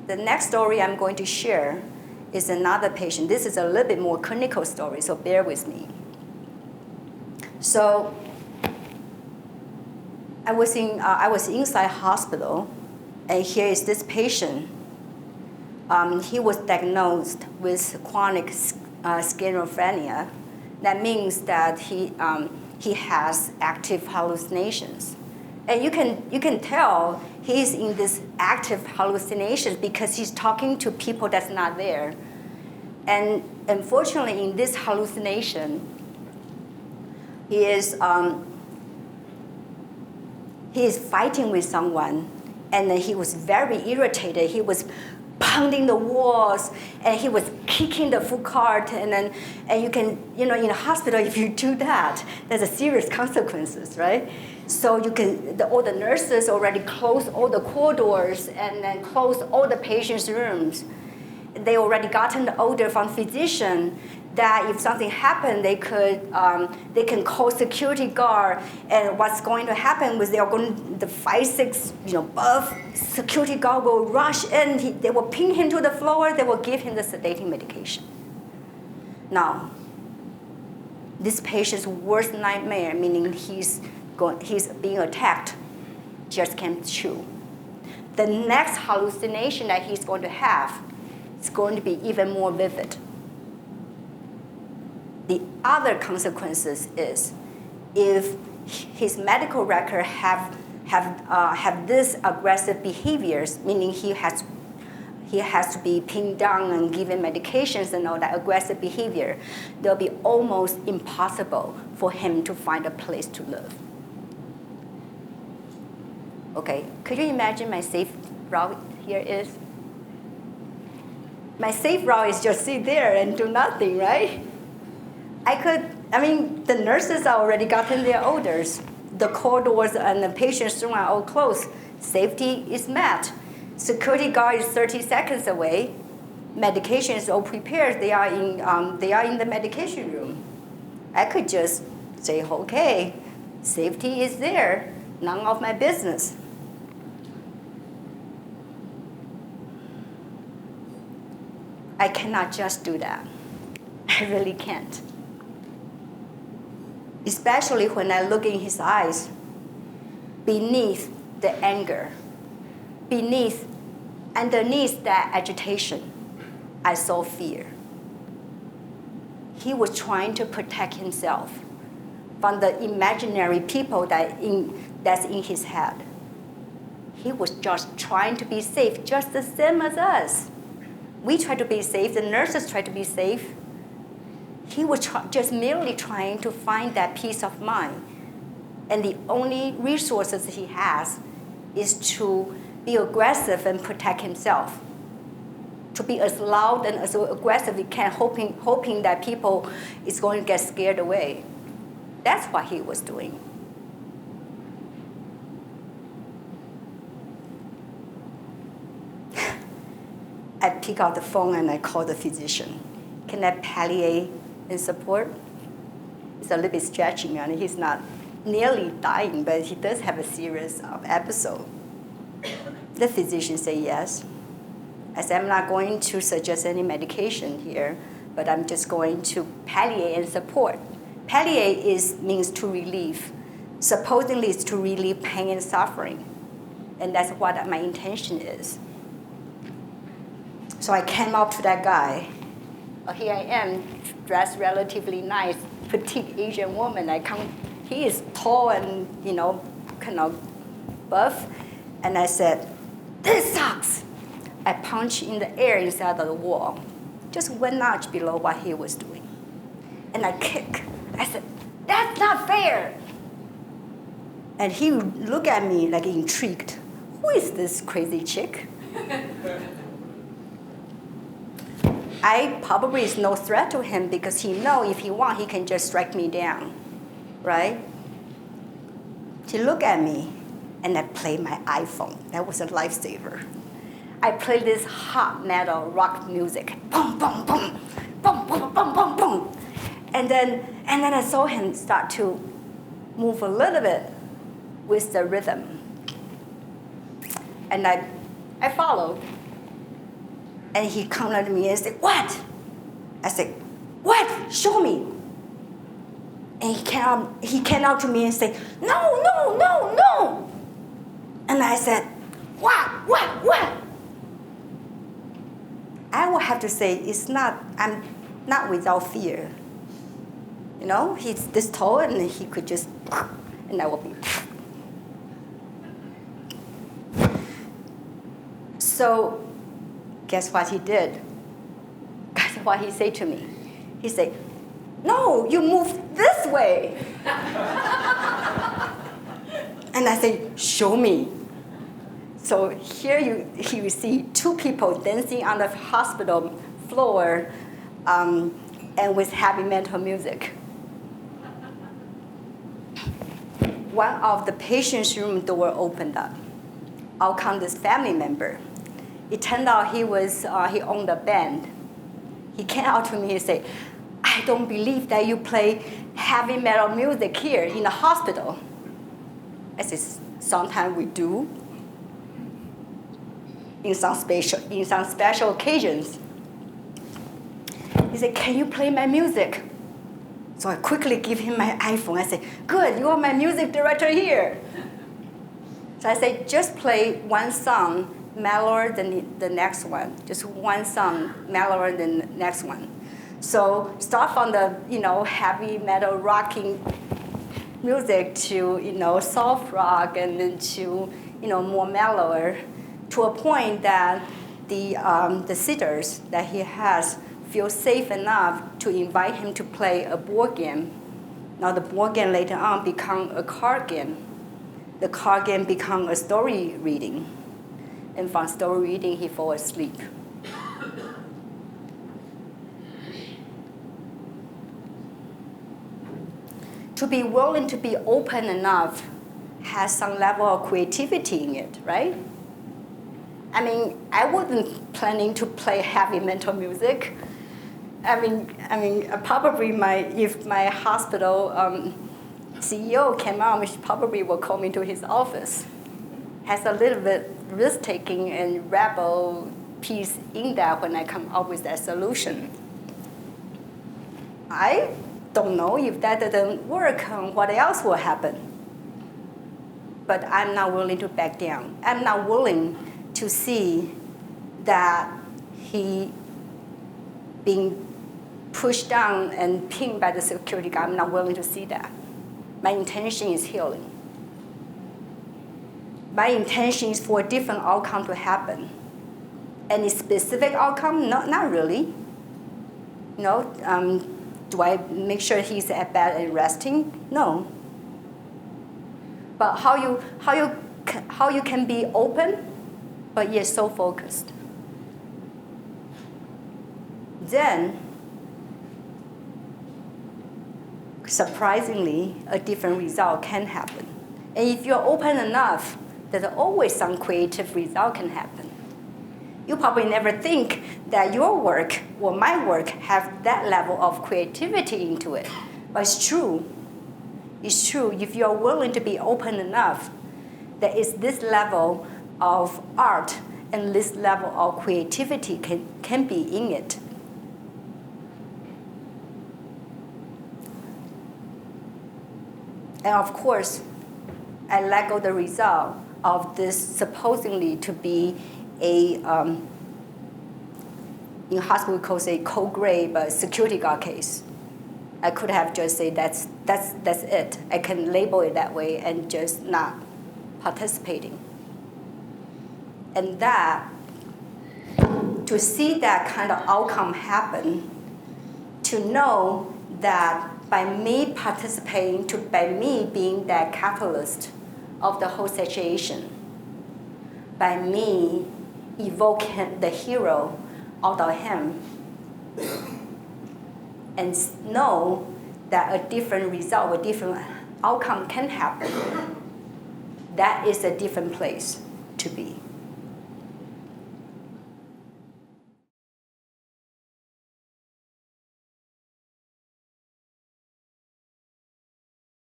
The next story I'm going to share is another patient. This is a little bit more clinical story, so bear with me. So I was inside hospital, and here is this patient. He was diagnosed with chronic schizophrenia. That means that he has active hallucinations. And you can tell he's in this active hallucinations because he's talking to people that's not there. And unfortunately, in this hallucination, he is fighting with someone, and then he was very irritated. He was pounding the walls, and he was kicking the food cart, and you can, in a hospital, if you do that, there's a serious consequences, right? So all the nurses already closed all the corridors and then closed all the patients' rooms. They already gotten the order from physician that if something happened, they can call security guard, and what's going to happen was the 5-6 buff security guard will rush in. They will pin him to the floor. They will give him the sedating medication. Now, this patient's worst nightmare, meaning he's being attacked, just came true. The next hallucination that he's going to have is going to be even more vivid. The other consequences is if his medical record have this aggressive behaviors, meaning he has to be pinned down and given medications and all that aggressive behavior, it'll be almost impossible for him to find a place to live. Okay, could you imagine my safe route here is? My safe route is just sit there and do nothing, right? The nurses are already gotten their orders. The corridors and the patient's room are all closed. Safety is met. Security guard is 30 seconds away. Medication is all prepared. They are in the medication room. I could just say, okay, safety is there. None of my business. I cannot just do that. I really can't. Especially when I look in his eyes, beneath the anger, underneath that agitation, I saw fear. He was trying to protect himself from the imaginary people that's in his head. He was just trying to be safe, just the same as us. We try to be safe, the nurses try to be safe. He was just merely trying to find that peace of mind. And the only resources he has is to be aggressive and protect himself. To be as loud and as aggressive as he can, hoping that people is going to get scared away. That's what he was doing. I pick out the phone and I call the physician. Can I palliate and support? It's a little bit stretching, and he's not nearly dying, but he does have a serious episode. The physician said yes. I said, I'm not going to suggest any medication here, but I'm just going to palliate and support. Palliate means to relieve. Supposedly it's to relieve pain and suffering. And that's what my intention is. So I came up to that guy. Here I am, dressed relatively nice, petite Asian woman. He is tall and, kind of buff. And I said, this sucks. I punched in the air inside of the wall, just 1 notch below what he was doing. And I kick. I said, that's not fair. And he looked at me like intrigued. Who is this crazy chick? I probably is no threat to him because he knows if he wants, he can just strike me down, right? He looked at me, and I played my iPhone. That was a lifesaver. I played this hot metal rock music, boom, boom, boom, boom, boom, boom, boom, boom, and then I saw him start to move a little bit with the rhythm, and I followed. And he come at me and said, what? I said, what? Show me. And he came out to me and said, no, no, no, no. And I said, what? I will have to say, I'm not without fear. You know, he's this tall and he could just, and I will be. So, guess what he did? Guess what he said to me? He said, no, you move this way. And I said, show me. So here you see two people dancing on the hospital floor and with heavy metal music. One of the patient's room door opened up. Out come this family member. It turned out he owned a band. He came out to me and said, I don't believe that you play heavy metal music here in the hospital. I said, sometimes we do. In some special occasions. He said, can you play my music? So I quickly give him my iPhone. I said, good, you are my music director here. So I said, just play one song mellower than the next one. Just one song mellower than the next one. So start from the heavy metal rocking music to soft rock and then to more mellower, to a point that the sitters that he has feel safe enough to invite him to play a board game. Now the board game later on become a card game. The card game become a story reading. And from story reading, he fall asleep. To be willing to be open enough has some level of creativity in it, right? I mean, I wasn't planning to play heavy metal music. I mean, probably if my hospital CEO came out, she probably will call me to his office. Has a little bit risk-taking and rebel piece in that when I come up with that solution. I don't know if that doesn't work, what else will happen? But I'm not willing to back down. I'm not willing to see that he being pushed down and pinned by the security guard. I'm not willing to see that. My intention is healing. My intention is for a different outcome to happen. Any specific outcome? not really. Do I make sure he's at bed and resting? No. But how you can be open, but yet so focused. Then, surprisingly, a different result can happen. And if you're open enough, there's always some creative result can happen. You probably never think that your work or my work have that level of creativity into it. But it's true. It's true. If you're willing to be open enough, there is this level of art and this level of creativity can be in it. And of course, I let go the result of this supposedly to be a, in hospital we call it code gray, but security guard case. I could have just said that's it. I can label it that way and just not participating. And that, to see that kind of outcome happen, to know that by me participating, by me being that catalyst of the whole situation, by me evoking the hero out of him, and know that a different result, a different outcome can happen, that is a different place to be.